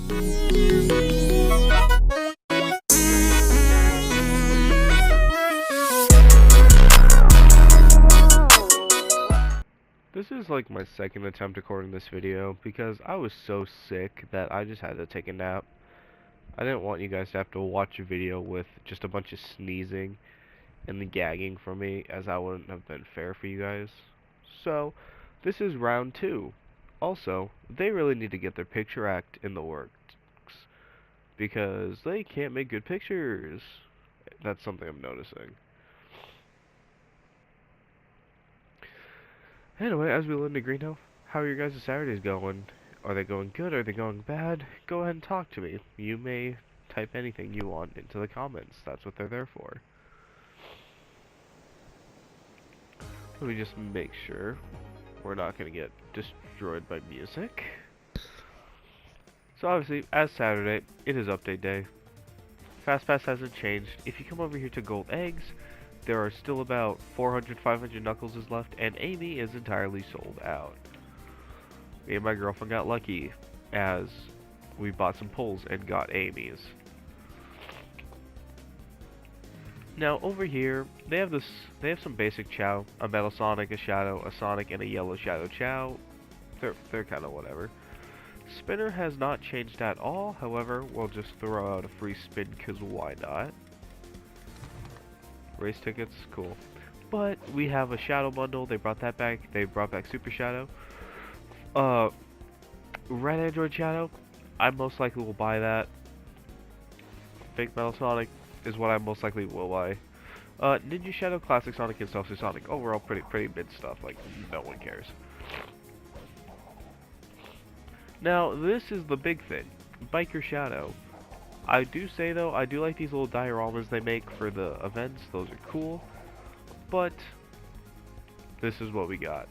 This is like my second attempt recording this video because I was so sick that I just had to take a nap. I didn't want you guys to have to watch a video with just a bunch of sneezing and the gagging from me, as that wouldn't have been fair for you guys. So, this is round 2. Also, they really need to get their picture act in the works because they can't make good pictures. That's something I'm noticing. Anyway, as we load into Greenhill, how are your guys' Saturdays going? Are they going good? Are they going bad? Go ahead and talk to me. You may type anything you want into the comments. That's what they're there for. Let me just make sure we're not going to get destroyed by music. So obviously, as Saturday, it is update day. FastPass hasn't changed. If you come over here to Gold Eggs, there are still about 400, 500 Knuckleses left, and Amy is entirely sold out. Me and my girlfriend got lucky, as we bought some pulls and got Amy's. Now over here, they have some basic Chow, a Metal Sonic, a Shadow, a Sonic, and a Yellow Shadow Chow. They're kind of whatever. Spinner has not changed at all. However, we'll just throw out a free spin because why not? Race tickets, cool. But we have a Shadow bundle. They brought that back. They brought back Super Shadow. Red Android Shadow. I most likely will buy that. Fake Metal Sonic is what I most likely will buy. Ninja Shadow, Classic Sonic, and Seltzer Sonic. Overall, pretty mid stuff. Like, no one cares. Now, this is the big thing. Biker Shadow. I do say, though, I do like these little dioramas they make for the events. Those are cool. But, this is what we got.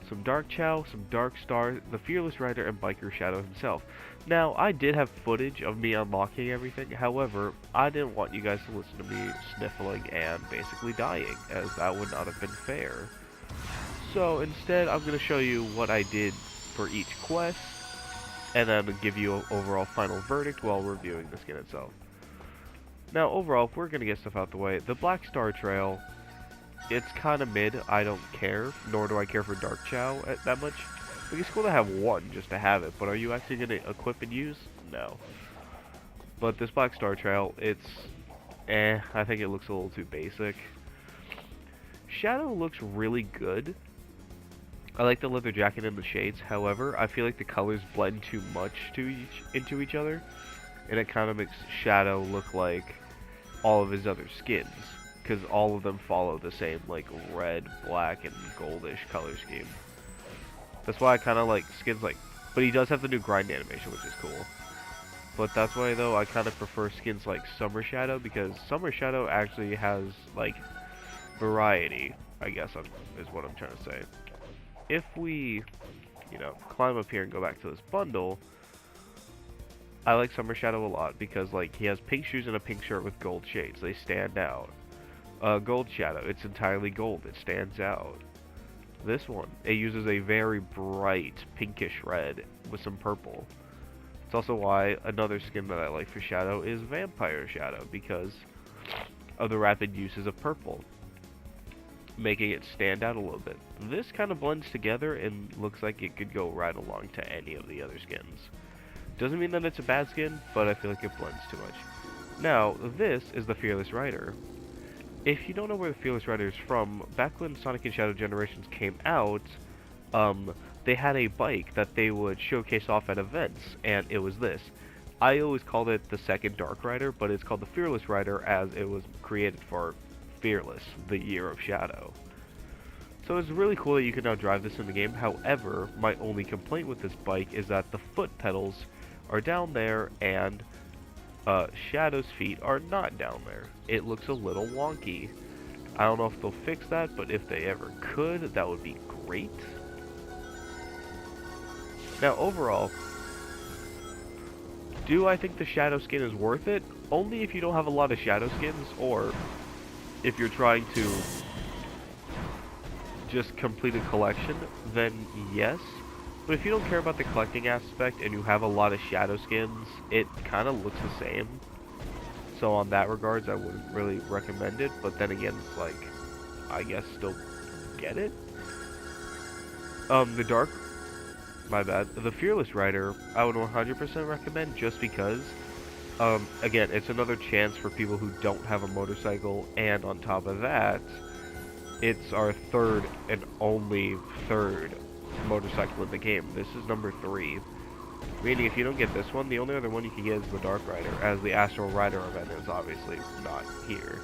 Some Dark Chow, some Dark Star, the Fearless Rider, and Biker Shadow himself. Now, I did have footage of me unlocking everything. However, I didn't want you guys to listen to me sniffling and basically dying, as that would not have been fair. So, instead, I'm going to show you what I did for each quest, and then give you an overall final verdict while reviewing the skin itself. Now, overall, if we're going to get stuff out the way, the Black Star Trail, it's kind of mid. I don't care, nor do I care for Dark Chow that much. Like, it's cool to have one just to have it, but are you actually going to equip and use? No. But this Black Star Trail, it's I think it looks a little too basic. Shadow looks really good. I like the leather jacket and the shades. However, I feel like the colors blend too much into each other, and it kind of makes Shadow look like all of his other skins, because all of them follow the same like red, black, and goldish color scheme. That's why I kind of like skins like, but he does have the new grind animation, which is cool. But that's why though I kind of prefer skins like Summer Shadow, because Summer Shadow actually has like variety, I guess is what I'm trying to say. If we, climb up here and go back to this bundle, I like Summer Shadow a lot because, like, he has pink shoes and a pink shirt with gold shades. They stand out. Gold Shadow, it's entirely gold. It stands out. This one, it uses a very bright pinkish red with some purple. It's also why another skin that I like for Shadow is Vampire Shadow, because of the rapid uses of purple, making it stand out a little bit. This kind of blends together and looks like it could go right along to any of the other skins. Doesn't mean that it's a bad skin, but I feel like it blends too much. Now, this is the Fearless Rider. If you don't know where the Fearless Rider is from, back when Sonic and Shadow Generations came out, they had a bike that they would showcase off at events, and it was this. I always called it the second Dark Rider, but it's called the Fearless Rider as it was created for Fearless, the Year of Shadow. So it's really cool that you can now drive this in the game. However, my only complaint with this bike is that the foot pedals are down there and Shadow's feet are not down there. It looks a little wonky. I don't know if they'll fix that, but if they ever could, that would be great. Now overall, do I think the Shadow skin is worth it? Only if you don't have a lot of Shadow skins, or if you're trying to just complete a collection, then yes. But if you don't care about the collecting aspect and you have a lot of shadow skins, it kind of looks the same. So on that regards, I wouldn't really recommend it. But then again, it's like, I guess still get it. The Dark, my bad. The Fearless Rider, I would 100% recommend just because, again, it's another chance for people who don't have a motorcycle, and on top of that, it's our third and only third motorcycle in the game. This is number 3. Meaning, if you don't get this one, the only other one you can get is the Dark Rider, as the Astral Rider event is obviously not here.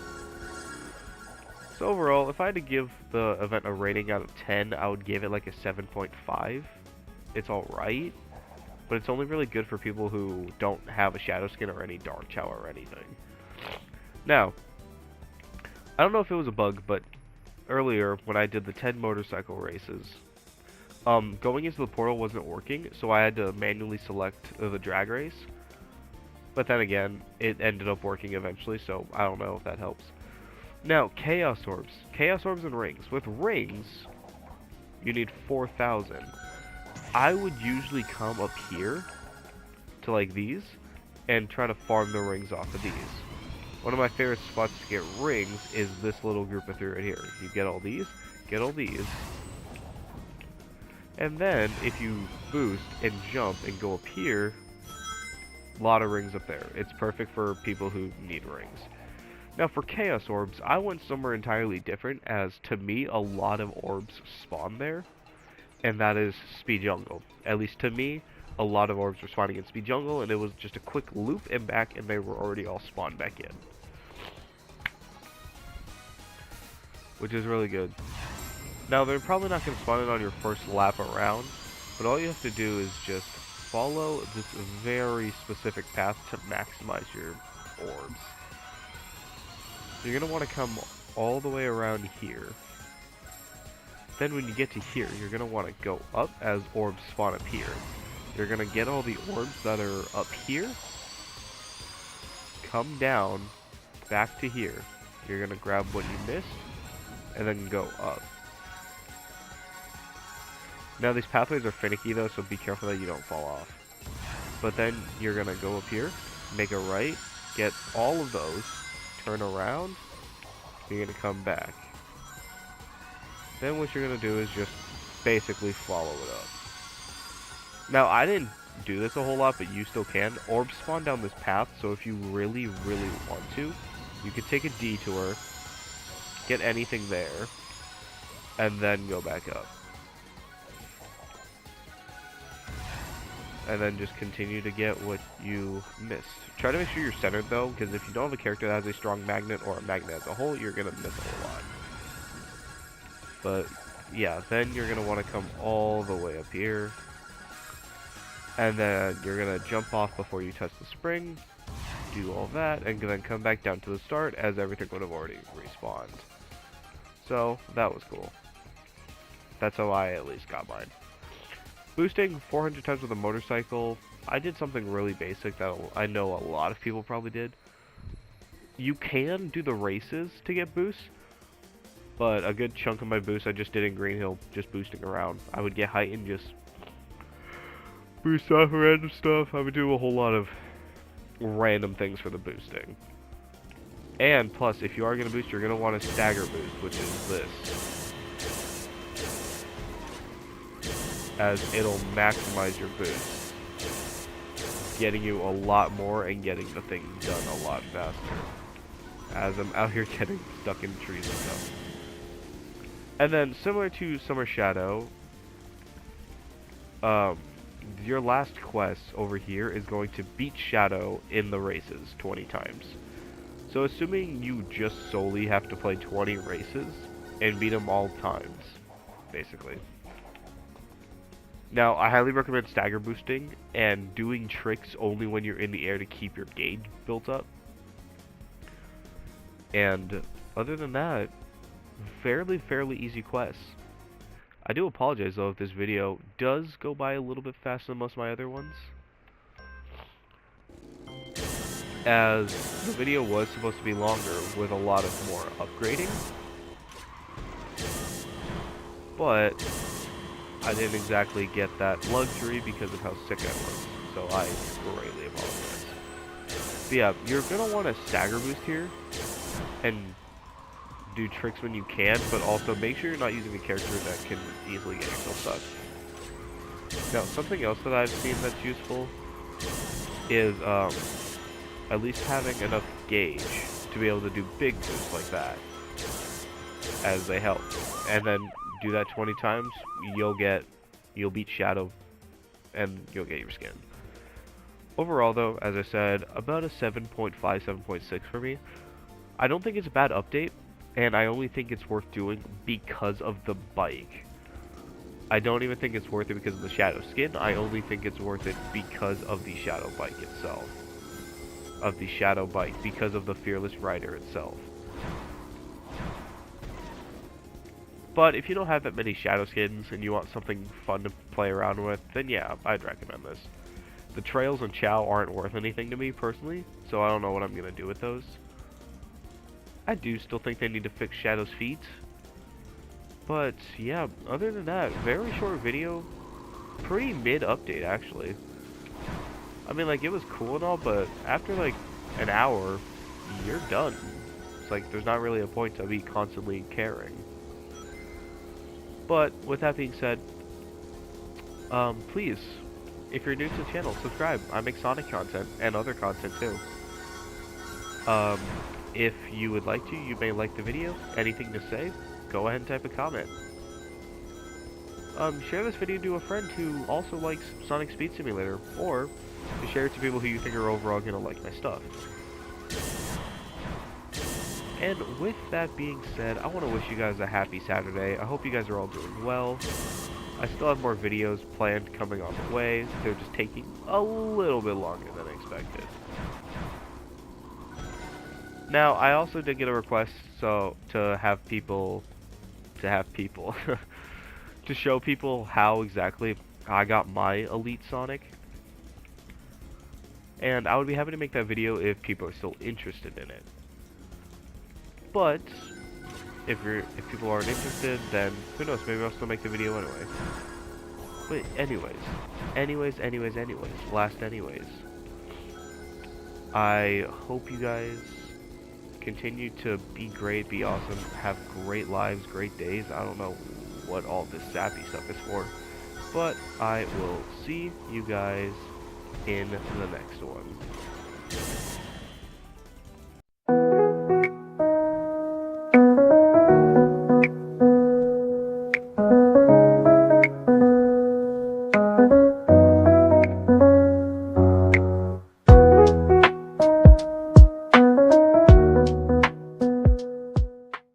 So overall, if I had to give the event a rating out of 10, I would give it like a 7.5. It's alright, but it's only really good for people who don't have a Shadow Skin or any Dark Chow or anything. Now, I don't know if it was a bug, but earlier when I did the 10 motorcycle races, going into the portal wasn't working, so I had to manually select the drag race. But then again, it ended up working eventually, so I don't know if that helps. Now, Chaos Orbs. Chaos Orbs and rings. With rings, you need 4,000. I would usually come up here to like these and try to farm the rings off of these. One of my favorite spots to get rings is this little group of 3 right here. You get all these, and then if you boost and jump and go up here, a lot of rings up there. It's perfect for people who need rings. Now for Chaos Orbs, I went somewhere entirely different, as to me a lot of orbs spawn there, and that is Speed Jungle. At least to me, a lot of orbs were spawning in Speed Jungle, and it was just a quick loop and back, and they were already all spawned back in. Which is really good. Now, they're probably not going to spawn it on your first lap around, but all you have to do is just follow this very specific path to maximize your orbs. So you're going to want to come all the way around here. Then when you get to here, you're going to want to go up as orbs spawn up here. You're going to get all the orbs that are up here, come down, back to here. You're going to grab what you missed, and then go up. Now these pathways are finicky though, so be careful that you don't fall off. But then you're going to go up here, make a right, get all of those, turn around, you're going to come back. Then what you're going to do is just basically follow it up. Now I didn't do this a whole lot, but you still can. Orbs spawn down this path, so if you really, really want to, you could take a detour, get anything there, and then go back up. And then just continue to get what you missed. Try to make sure you're centered though, because if you don't have a character that has a strong magnet or a magnet as a whole, you're going to miss a whole lot. But yeah, then you're going to want to come all the way up here. And then you're going to jump off before you touch the spring, do all that, and then come back down to the start as everything would have already respawned. So that was cool. That's how I at least got mine. Boosting 400 times with a motorcycle, I did something really basic that I know a lot of people probably did. You can do the races to get boosts, but a good chunk of my boosts I just did in Green Hill, just boosting around. I would get height and just boost off random stuff. I would do a whole lot of random things for the boosting. And plus, if you are going to boost, you're going to want a stagger boost, which is this. As it'll maximize your boost, getting you a lot more and getting the thing done a lot faster. As I'm out here getting stuck in trees and stuff. And then, similar to Summer Shadow, your last quest over here is going to beat Shadow in the races 20 times. So assuming you just solely have to play 20 races and beat them all times, basically. Now, I highly recommend stagger boosting and doing tricks only when you're in the air to keep your gauge built up. And other than that, fairly easy quests. I do apologize though if this video does go by a little bit faster than most of my other ones, as the video was supposed to be longer with a lot of more upgrading. But I didn't exactly get that luxury because of how sick I was, so I greatly apologize. But yeah, you're gonna want to stagger boost here, and do tricks when you can, but also make sure you're not using a character that can easily get yourself stuck. Now, something else that I've seen that's useful is at least having enough gauge to be able to do big boosts like that, as they help. And then do that 20 times, you'll beat Shadow, and you'll get your skin. Overall though, as I said, about a 7.5, 7.6 for me. I don't think it's a bad update, and I only think it's worth doing because of the bike. I don't even think it's worth it because of the Shadow skin, I only think it's worth it because of the Shadow bike itself. Because of the Fearless Rider itself. But if you don't have that many Shadow skins and you want something fun to play around with, then yeah, I'd recommend this. The Trails and Chow aren't worth anything to me personally, so I don't know what I'm going to do with those. I do still think they need to fix Shadow's feet. But yeah, other than that, very short video. Pretty mid-update actually. I mean, like, it was cool and all, but after like an hour, you're done. It's like there's not really a point to be constantly caring. But with that being said, please, if you're new to the channel, subscribe. I make Sonic content and other content too. If you would like to, you may like the video. Anything to say, go ahead and type a comment. Share this video to a friend who also likes Sonic Speed Simulator, or to share it to people who you think are overall gonna like my stuff. And with that being said, I want to wish you guys a happy Saturday. I hope you guys are all doing well. I still have more videos planned coming on the way. They're just taking a little bit longer than expected. Now, I also did get a request to show people how exactly I got my Elite Sonic. And I would be happy to make that video if people are still interested in it. But if people aren't interested, then who knows, maybe I'll still make the video anyway. But anyways, last anyways. I hope you guys continue to be great, be awesome, have great lives, great days. I don't know what all this sappy stuff is for, but I will see you guys in the next one.